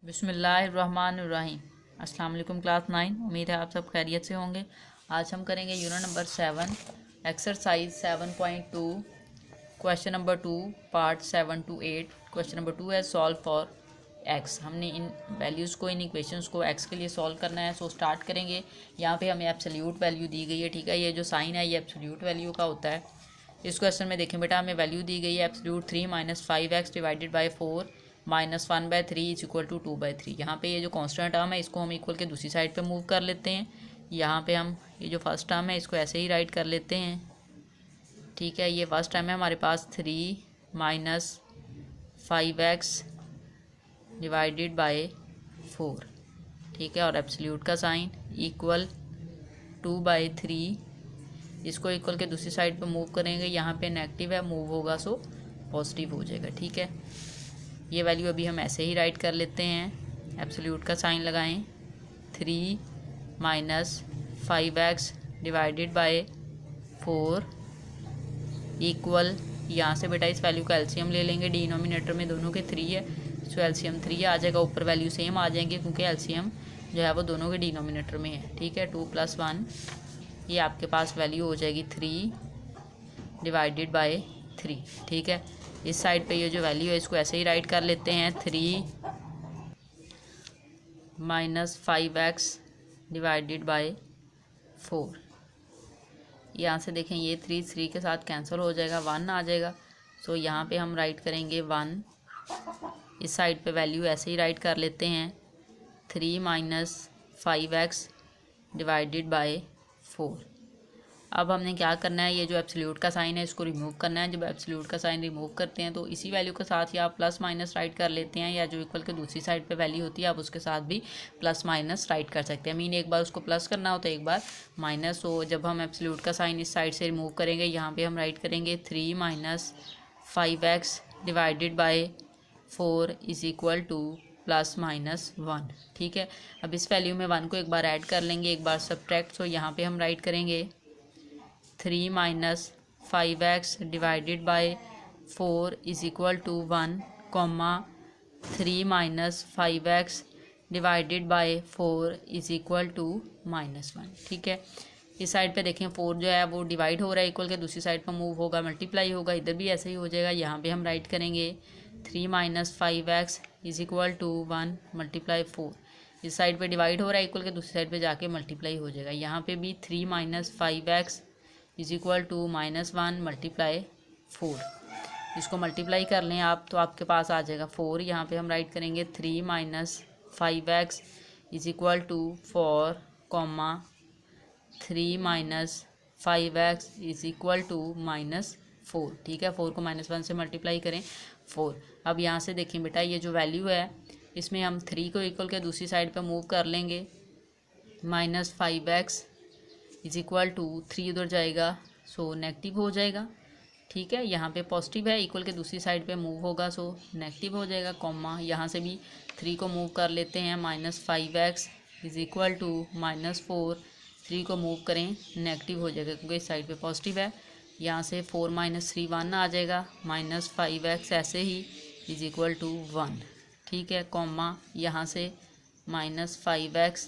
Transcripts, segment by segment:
बिस्मिल्लाहिर्रहमानिर्रहीम। अस्सलाम वालेकुम क्लास 9। उम्मीद है आप सब खैरियत से होंगे। आज हम करेंगे unit number 7 exercise 7.2 question number 2 part 7 to 8। Question number 2 है सॉल्व फॉर एक्स। हमने इन वैल्यूज़ को, इन इक्वेशंस को एक्स के लिए सॉल्व करना है। सो स्टार्ट करेंगे। यहाँ पे हमें एब्सोल्यूट वैल्यू दी गई है, ठीक है। ये जो साइन है ये एब्सोल्यूट वैल्यू का होता है। इस क्वेश्चन में देखें बेटा, हमें वैल्यू दी गई है absolute 3 - 5x divided by 4 -1/3 is equal to 2/3। यहाँ पे ये जो कांस्टेंट टर्म है इसको हम इक्वल के दूसरी साइड पे मूव कर लेते हैं। यहाँ पे हम ये जो फर्स्ट टर्म है इसको ऐसे ही राइट कर लेते हैं, ठीक है। ये फर्स्ट टर्म है हमारे पास 3 - 5x डिवाइडेड बाय 4, ठीक है। और एब्सोल्यूट का साइन इक्वल 2/3, इसको इक्वल के दूसरी साइड पे मूव करेंगे। यहाँ पे नेगेटिव है, मूव होगा सो पॉजिटिव हो जाएगा, ठीक है। ये वैल्यू अभी हम ऐसे ही राइट कर लेते हैं। एब्सोल्यूट का साइन लगाएं, 3 - 5x डिवाइडेड बाय 4 इक्वल, यहाँ से बेटा इस वैल्यू का एलसीएम ले लेंगे। डिनोमिनेटर में दोनों के 3 है, सो एलसीएम 3 आ जाएगा। ऊपर वैल्यू सेम आ जाएंगे क्योंकि एलसीएम जो है वो दोनों के डिनोमिनेटर में है, ठीक है। 2 + 1, ये आपके पास वैल्यू हो जाएगी 3 डिवाइडेड बाय 3, ठीक है। इस साइड पे ये जो वैल्यू है इसको ऐसे ही राइट कर लेते हैं, 3 - 5x डिवाइडेड बाय 4। यहाँ से देखें ये 3 के साथ कैंसिल हो जाएगा, 1 आ जाएगा। सो यहाँ पे हम राइट करेंगे 1। इस साइड पे वैल्यू ऐसे ही राइट कर लेते हैं, 3 - 5x डिवाइडेड बाय 4। अब हमने क्या करना है, ये जो एब्सोल्यूट का साइन है इसको रिमूव करना है। जब एब्सोल्यूट का साइन रिमूव करते हैं तो इसी वैल्यू के साथ ही आप प्लस माइनस राइट कर लेते हैं, या जो इक्वल के दूसरी साइड पे वैल्यू होती है आप उसके साथ भी प्लस माइनस राइट कर सकते हैं। मीन एक बार उसको प्लस करना होता है, एक बार माइनस। हो जब हम एब्सोल्यूट का साइन इस साइड से रिमूव करेंगे, यहाँ पर हम राइट करेंगे 3 - 5x divided by 4 is equal to +-1, ठीक है। अब इस वैल्यू में 1 को एक बार ऐड कर लेंगे, एक बार सब्ट्रैक्ट। सो यहाँ पे हम राइट करेंगे 3 - 5x divided by 4 is equal to 1, 3 - 5x divided by 4 is equal to -1, ठीक है। इस साइड पे देखें 4 जो है वो डिवाइड हो रहा है, इक्वल के दूसरी साइड पर मूव होगा, मल्टीप्लाई होगा। इधर भी ऐसे ही हो जाएगा। यहाँ पे हम राइट करेंगे 3 - 5x इज इक्वल टू 1 × 4। इस साइड पे डिवाइड हो रहा है, इक्वल के दूसरी साइड पे जाके मल्टीप्लाई हो जाएगा। यहाँ पे भी 3 - 5x इज इक्वल टू -1 × 4। इसको मल्टीप्लाई कर लें आप तो आपके पास आ जाएगा 4। यहाँ पे हम राइट करेंगे 3 - 5x is equal to 4, 3 - 5x is equal to -4, ठीक है। 4 को -1 से मल्टीप्लाई करें 4। अब यहाँ से देखें बेटा, ये जो वैल्यू है इसमें हम 3 को इक्वल के दूसरी साइड पे मूव कर लेंगे, -5x इज इक्वल टू 3 उधर जाएगा सो नेगेटिव हो जाएगा, ठीक है। यहाँ पे पॉजिटिव है, इक्वल के दूसरी साइड पे मूव होगा सो नेगेटिव हो जाएगा, कॉमा। यहाँ से भी 3 को मूव कर लेते हैं, -5x इज इक्वल टू -4। 3 को मूव करें नेगेटिव हो जाएगा क्योंकि इस साइड पे पॉजिटिव है। यहाँ से 4 - 3 1 आ जाएगा, -5x ऐसे ही इज इक्वल टू 1, ठीक है, कॉमा। यहाँ से -5x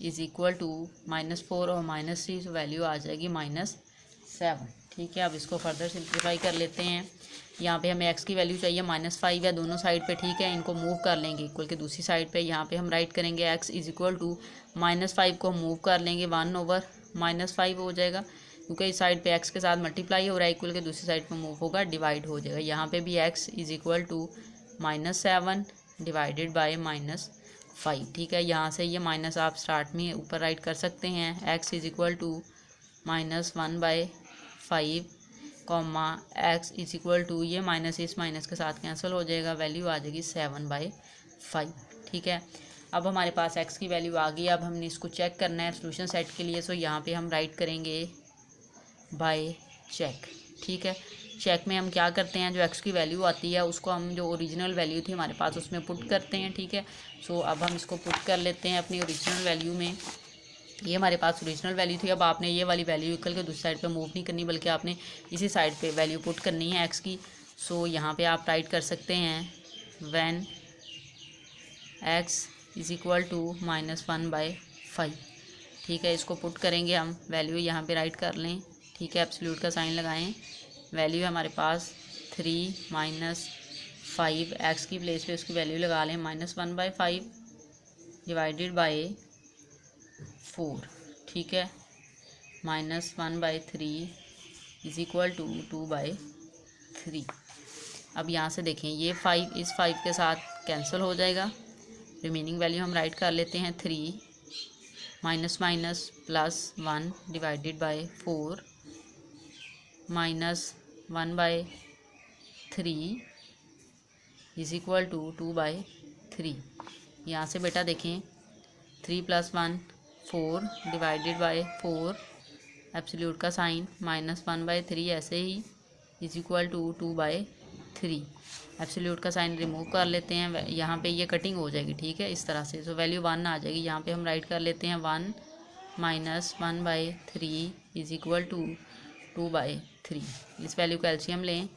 इज इक्वल टू -4 और -3, तो वैल्यू आ जाएगी -7, ठीक है। अब इसको फर्दर सिंप्लीफाई कर लेते हैं। यहाँ पे हमें x की वैल्यू चाहिए, -5 है दोनों साइड पे, ठीक है। इनको मूव कर लेंगे इक्वल के दूसरी साइड पे। यहाँ पे हम राइट करेंगे x इज इक्वल टू -5 को मूव कर लेंगे, 1/-5 हो जाएगा क्योंकि इस साइड पे x के साथ मल्टीप्लाई हो रहा है, इक्वल के दूसरी साइड पे मूव होगा, डिवाइड हो जाएगा। यहाँ पे भी x is equal to -7 divided by -5, ठीक है। यहाँ से ये माइनस आप स्टार्ट में ऊपर राइट कर सकते हैं, x is equal to -1/5, x is equal to, ये माइनस इस माइनस के साथ कैंसिल हो जाएगा, वैल्यू आ जाएगी 7/5, ठीक है। अब हमारे पास x की वैल्यू आ गई। अब हमने इसको चेक करना है सोल्यूशन सेट के लिए। सो यहाँ पे हम राइट करेंगे बाय चेक, ठीक है। चेक में हम क्या करते हैं, जो x की वैल्यू आती है उसको हम जो ओरिजिनल वैल्यू थी हमारे पास उसमें पुट करते हैं, ठीक है। सो अब हम इसको पुट कर लेते हैं अपनी ओरिजिनल वैल्यू में। ये हमारे पास ओरिजिनल वैल्यू थी। अब आपने ये वाली वैल्यू इक्वल के दूसरी साइड पे मूव नहीं करनी, बल्कि आपने इसी साइड पे वैल्यू पुट करनी है x की। सो यहाँ पे आप राइट कर सकते हैं when x is equal to -1/5। ठीक है, इसको पुट करेंगे हम, वैल्यू यहाँ पे राइट कर लें। ठीक है, एब्सोल्यूट का साइन लगाएं, वैल्यू है हमारे पास 3 - 5, एक्स की प्लेस पे उसकी वैल्यू लगा लें -1/5 डिवाइडेड बाय 4। ठीक है, -1/3 इज इक्वल टू 2/3। अब यहाँ से देखें, ये 5 इस 5 के साथ कैंसिल हो जाएगा, रिमेनिंग वैल्यू हम राइट कर लेते हैं 3 minus minus +1 divided by 4 -1/3 is equal to 2/3। यहाँ से बेटा देखें, 3 + 1 4 डिवाइडेड बाय 4, एब्सोल्यूट का साइन -1/3 ऐसे ही इज इक्वल टू 2/3। एब्सोल्यूट का साइन रिमूव कर लेते हैं, यहाँ पे ये कटिंग हो जाएगी। ठीक है, इस तरह से, तो वैल्यू 1 आ जाएगी। यहाँ पे हम राइट कर लेते हैं 1 - 1/3 इज इक्वल टू 2/3। इस वैल्यू का एलसीएम लें,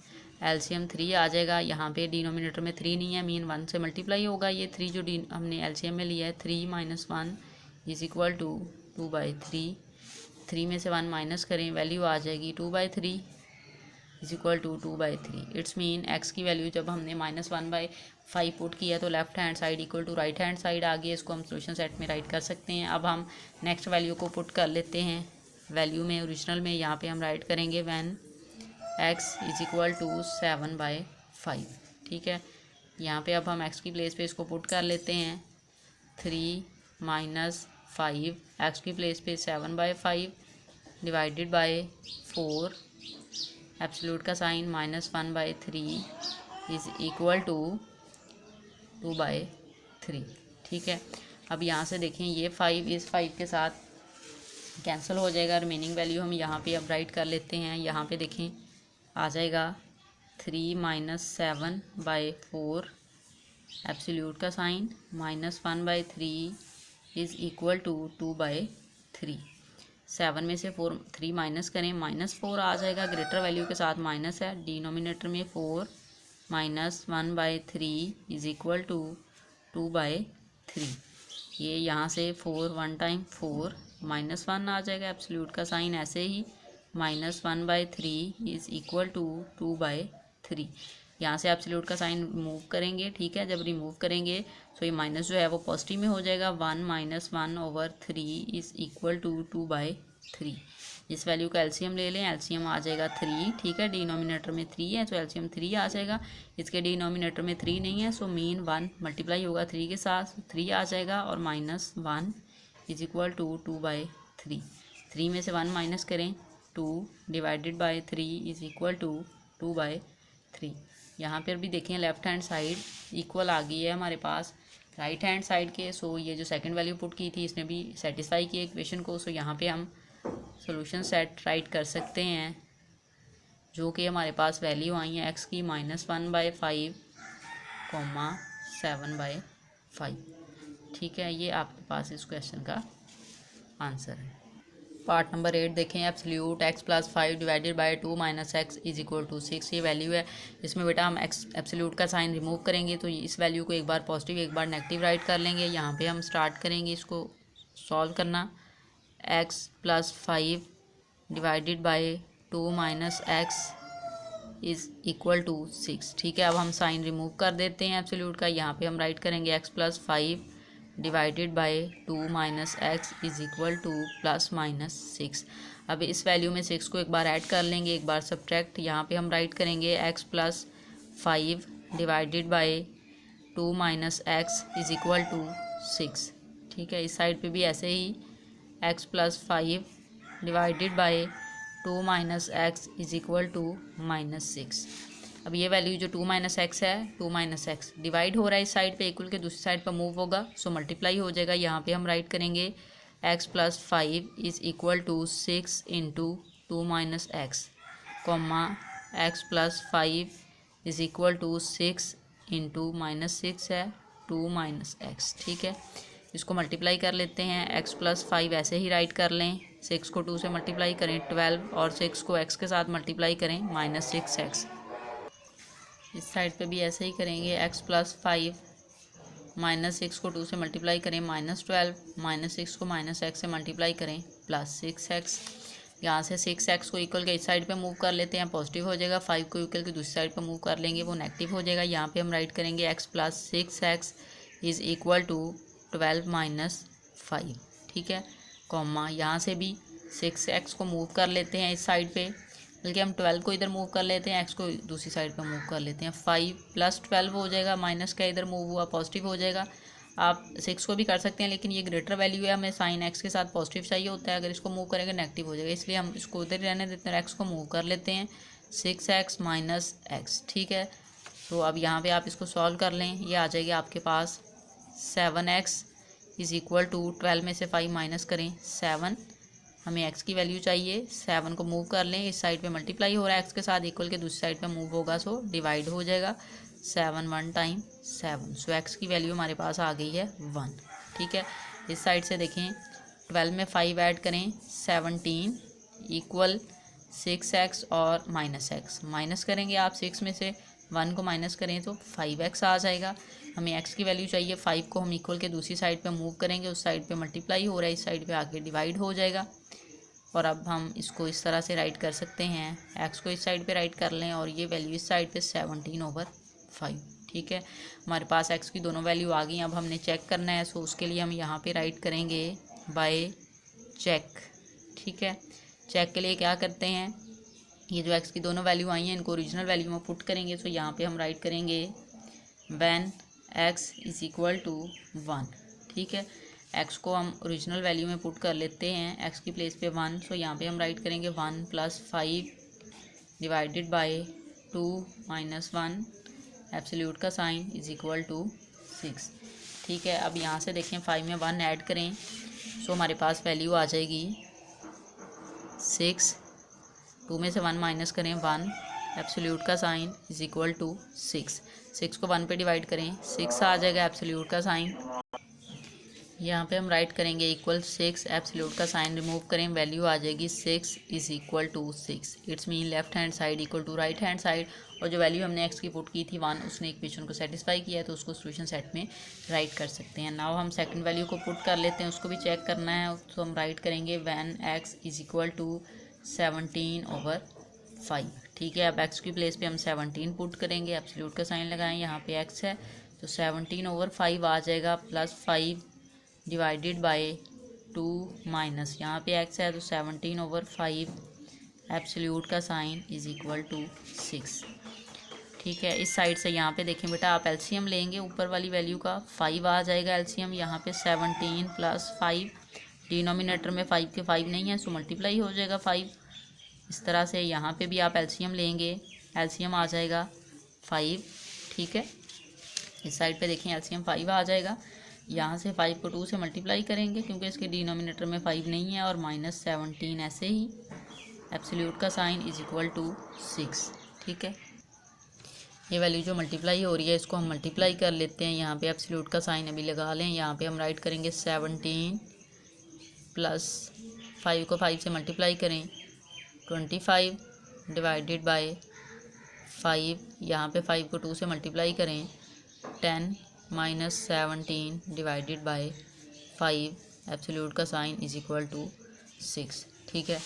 एलसीएम 3 आ जाएगा। यहाँ पे डिनोमिनेटर में 3 नहीं है, मीन 1 से मल्टीप्लाई होगा। ये 3 जो हमने एलसीएम में लिया है, 3 - 1 इज इक्वल टू 2/3। 3 में से 1 माइनस करें, वैल्यू आ जाएगी 2/3 is equal to 2/3। It's mean x की वैल्यू जब हमने -1/5 पुट किया तो left hand side equal to right hand side आ गई। इसको हम सोल्यूशन सेट में राइट कर सकते हैं। अब हम नेक्स्ट वैल्यू को पुट कर लेते हैं वैल्यू में, ओरिजिनल में। यहाँ पे हम राइट करेंगे when x is equal to 7/5। ठीक है, यहाँ पे अब हम एक्स की प्लेस पे इसको पुट कर लेते हैं 3 - 5, एक्स की प्लेस पे 7/5 डिवाइडेड बाय 4, एब्सोल्यूट का साइन -1/3 इज इक्वल टू 2/3। ठीक है, अब यहाँ से देखें, ये 5 इस 5 के साथ कैंसिल हो जाएगा। रिमेनिंग वैल्यू हम यहाँ पे अब राइट कर लेते हैं। यहाँ पे देखें, आ जाएगा 3 - 7/4, एब्सोल्यूट का साइन -1/3 इज इक्वल टू 2/3। 7 में से 3 माइनस करें, -4 आ जाएगा, ग्रेटर वैल्यू के साथ माइनस है। डिनोमिनेटर में 4 - 1/3 इज इक्वल टू 2/3। ये यहाँ से 4 1 टाइम 4 -1 आ जाएगा, एब्सोल्यूट का साइन ऐसे ही -1/3 इज इक्वल टू 2/3। यहाँ से एब्सोल्यूट का साइन रिमूव करेंगे। ठीक है, जब रिमूव करेंगे तो ये माइनस जो है वो पॉजिटिव में हो जाएगा। 1 - 1/3 इज इक्वल टू 2/3। इस वैल्यू का एलसीएम ले लें, एलसीएम आ जाएगा 3। ठीक है, डिनोमिनेटर में 3 है तो एलसीएम 3 आ जाएगा। इसके डिनोमिनेटर में 3 नहीं है, सो मीन 1 मल्टीप्लाई होगा 3 के साथ, 3 आ जाएगा, और -1 इज इक्वल टू 2/3। 3 में से 1 माइनस करें, 2 divided by 3 is equal to 2/3। यहाँ पर भी देखें, लेफ्ट हैंड साइड इक्वल आ गई है हमारे पास राइट हैंड साइड के। सो ये जो सेकंड वैल्यू पुट की थी इसने भी सेटिस्फाई किया इक्वेशन को। सो यहाँ पे हम सॉल्यूशन सेट राइट कर सकते हैं, जो कि हमारे पास वैल्यू आई है एक्स की -1/5, 7/5। ठीक है, ये आपके पास इस क्वेश्चन का आंसर है। पार्ट नंबर 8 देखें, absolute x + 5 divided by 2 - x is equal to 6। ये वैल्यू है, इसमें बेटा हम एक्स एब्सोल्यूट का साइन रिमूव करेंगे, तो इस वैल्यू को एक बार पॉजिटिव एक बार नेगेटिव राइट कर लेंगे। यहाँ पे हम स्टार्ट करेंगे इसको सॉल्व करना। x + 5 divided by 2 - x is equal to 6। ठीक है, अब हम साइन रिमूव कर देते हैं एब्सोल्यूट का। यहाँ पे हम राइट करेंगे x + 5 divided by 2 - x is equal to +-6। अब इस वैल्यू में 6 को एक बार ऐड कर लेंगे, एक बार सब्ट्रैक्ट। यहाँ पे हम राइट करेंगे x + 5 divided by 2 - x is equal to 6। ठीक है, इस साइड पे भी ऐसे ही x + 5 divided by 2 - x is equal to -6। अब ये वैल्यू जो 2 - x है, 2 - x डिवाइड हो रहा है इस साइड पे, इक्वल के दूसरी साइड पर मूव होगा, सो मल्टीप्लाई हो जाएगा। यहाँ पे हम राइट करेंगे x + 5 is equal to 6 × 2 - x, comma x + 5 is equal to 6 × -6 है 2 - x। ठीक है, इसको मल्टीप्लाई कर लेते हैं। x + 5 ऐसे ही राइट कर लें, 6 को 2 से मल्टीप्लाई करें 12, और 6 को x के साथ मल्टीप्लाई करें -6x। इस साइड पे भी ऐसे ही करेंगे, x + 5 -6 को 2 से मल्टीप्लाई करें -12, -6 को -x से मल्टीप्लाई करें +6x। यहाँ से 6x को इक्वल के इस साइड पे मूव कर लेते हैं, पॉजिटिव हो जाएगा। 5 को इक्वल के दूसरी साइड पे मूव कर लेंगे, वो नेगेटिव हो जाएगा। यहाँ पे हम राइट करेंगे x + 6x is equal to 12 - 5, ठीक है। कॉमा यहाँ से भी 6x को मूव कर लेते हैं इस साइड पे, बल्कि हम 12 को इधर मूव कर लेते हैं, x को दूसरी साइड पे मूव कर लेते हैं। 5 + 12 हो जाएगा, माइनस का इधर मूव हुआ पॉजिटिव हो जाएगा। आप 6 को भी कर सकते हैं, लेकिन ये ग्रेटर वैल्यू है, हमें साइन x के साथ पॉजिटिव चाहिए होता है। अगर इसको मूव करेंगे नेगेटिव हो जाएगा, इसलिए हम इसको उधर ही रहने देते हैं, x को मूव कर लेते हैं 6x - x, ठीक है। तो अब यहाँ पे आप इसको सॉल्व कर लें, ये आ जाएगी आपके पास 7x इज़ इक्वल टू 12 में से 5 माइनस करें 7, हमें x की वैल्यू चाहिए। 7 को मूव कर लें, इस साइड पे मल्टीप्लाई हो रहा है x के साथ, इक्वल के दूसरी साइड पे मूव होगा, सो डिवाइड हो जाएगा 7 1 टाइम 7। सो x की वैल्यू हमारे पास आ गई है 1, ठीक है। इस साइड से देखें, 12 में 5 ऐड करें 17 इक्वल 6x और -x माइनस करेंगे आप 6 में से 1 को माइनस करें तो 5x आ जाएगा। हमें x की वैल्यू चाहिए, 5 को हम इक्वल के दूसरी साइड पे मूव करेंगे, उस साइड पे मल्टीप्लाई हो रहा है, इस साइड पे आके डिवाइड हो जाएगा। और अब हम इसको इस तरह से राइट कर सकते हैं, x को इस साइड पे राइट कर लें और ये वैल्यू इस साइड पे 17/5, ठीक है। हमारे पास x की दोनों वैल्यू आ गई। अब हमने चेक करना है, सो उसके लिए हम यहाँ पे राइट करेंगे बाय चेक, ठीक है। चेक के लिए क्या करते हैं, ये जो x की दोनों वैल्यू आई हैं इनको ओरिजिनल वैल्यू में पुट करेंगे। सो यहाँ पे हम राइट करेंगे when x is equal to 1, ठीक है। x को हम ओरिजिनल वैल्यू में पुट कर लेते हैं, x की प्लेस पे 1। सो यहाँ पे हम राइट करेंगे 1 + 5 डिवाइडेड बाय 2 - 1 एब्सोल्यूट का साइन इज़ इक्वल टू 6, ठीक है। अब यहाँ से देखें 5 में 1 ऐड करें, सो हमारे पास वैल्यू आ जाएगी 6। 2 में से 1 माइनस करें 1 एब्सोल्यूट का साइन इज़ इक्वल टू 6। 6 को 1 पे डिवाइड करें 6 आ जाएगा एब्सोल्यूट का साइन। यहाँ पे हम राइट करेंगे इक्वल 6, एब्सोल्यूट का साइन रिमूव करें, वैल्यू आ जाएगी 6 is equal to 6। It's mean left hand side equal to right hand side. और जो वैल्यू हमने x की पुट की थी 1, उसने इक्वेशन को सेटिस्फाई किया है, तो उसको सॉल्यूशन सेट में राइट कर सकते हैं। नाउ हम सेकंड वैल्यू को पुट कर लेते हैं, उसको भी चेक करना है। तो हम राइट करेंगे when x is equal to 17/5, ठीक है। अब x की प्लेस पे हम 17 पुट करेंगे, एब्सोल्यूट का साइन लगाएं, यहाँ पे x है तो 17/5 आ जाएगा, +5 डिवाइडेड बाय 2 माइनस यहाँ पे x है तो 17/5 एब्सोल्यूट का साइन इज़ इक्वल टू 6, ठीक है। इस साइड से यहाँ पे देखें बेटा, आप एलसीएम लेंगे ऊपर वाली वैल्यू का, 5 आ जाएगा एलसीएम। यहाँ पे 17 + 5, डिनोमिनेटर में 5 के 5 नहीं है, सो मल्टीप्लाई हो जाएगा 5। इस तरह से यहाँ पे भी आप एलसीएम लेंगे, एलसीएम आ जाएगा 5, ठीक है। इस साइड पे देखें एलसीएम 5 आ जाएगा। यहाँ से 5 को 2 से मल्टीप्लाई करेंगे, क्योंकि इसके डिनोमिनेटर में 5 नहीं है, और -17 ऐसे ही एब्सोल्यूट का साइन इज़ इक्वल टू 6, ठीक है। ये वैल्यू जो मल्टीप्लाई हो रही है इसको हम मल्टीप्लाई कर लेते हैं, यहाँ पे एब्सोल्यूट का साइन अभी लगा लें। यहाँ पे हम राइट करेंगे 17 + 5 को 5 से मल्टीप्लाई करें 25 डिवाइडेड बाय 5, यहाँ पे 5 को 2 से मल्टीप्लाई करें 10 - 17 डिवाइडेड बाय 5 एब्सोल्यूट का साइन इज़ इक्वल टू 6, ठीक है।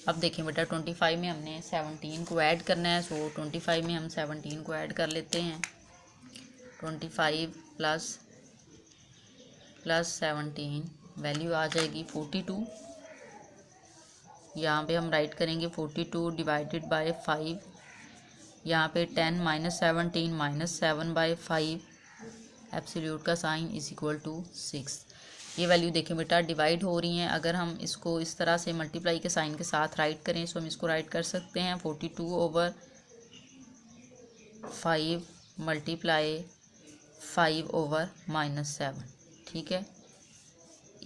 अब देखें बेटा 25 में हमने 17 को ऐड करना है, सो 25 में हम 17 को ऐड कर लेते हैं। 25 + 17 वैल्यू आ जाएगी 42। यहाँ पे हम राइट करेंगे 42 डिवाइडेड बाय 5, यहाँ पे 10 - 17 - 7/5 एब्सोल्यूट का साइन इज़ इक्वल टू 6। ये वैल्यू देखें बेटा डिवाइड हो रही हैं, अगर हम इसको इस तरह से मल्टीप्लाई के साइन के साथ राइट करें, सो हम इसको राइट कर सकते हैं 42/5 × 5/-7, ठीक है,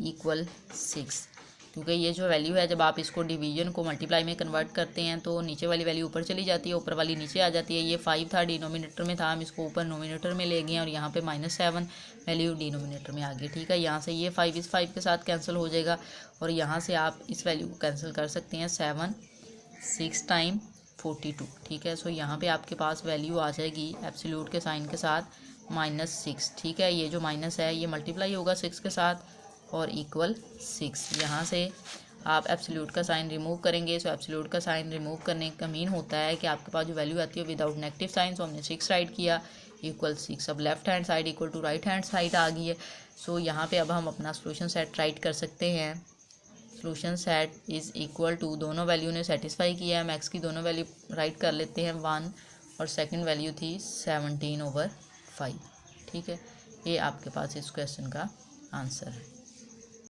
इक्वल 6। क्योंकि ये जो वैल्यू है, जब आप इसको डिवीजन को मल्टीप्लाई में कन्वर्ट करते हैं तो नीचे वाली वैल्यू ऊपर चली जाती है, ऊपर वाली नीचे आ जाती है। ये 5 था डिनोमिनेटर में था, हम इसको ऊपर नोमिनेटर में ले गए और यहाँ पे -7 वैल्यू डिनोमिनेटर में आ गई, ठीक है। यहाँ से ये 5 इस 5 के साथ कैंसिल हो जाएगा, और यहाँ से आप इस वैल्यू को कैंसिल कर सकते हैं 7 6 टाइम 42, ठीक है। सो यहाँ पे आपके पास वैल्यू आ जाएगी एब्सोल्यूट के साइन के साथ -6, ठीक है। ये जो माइनस है ये मल्टीप्लाई होगा 6 के साथ और इक्वल 6। यहाँ से आप एब्सोल्यूट का साइन रिमूव करेंगे। सो एब्सोल्यूट का साइन रिमूव करने का मीन होता है कि आपके पास जो वैल्यू आती है विदाउट नेगेटिव साइन, सो हमने 6 राइट किया इक्वल 6। अब left hand side equal to right hand side आ गई है। सो यहाँ पे अब हम अपना सोल्यूशन सेट राइट कर सकते हैं। Solution set is equal to, दोनों वैल्यू ने सेटिस्फाई किया है, मैक्स की दोनों वैल्यू राइट कर लेते हैं 1 और सेकंड वैल्यू थी 17/5, ठीक है। ये आपके पास इस क्वेश्चन का आंसर है।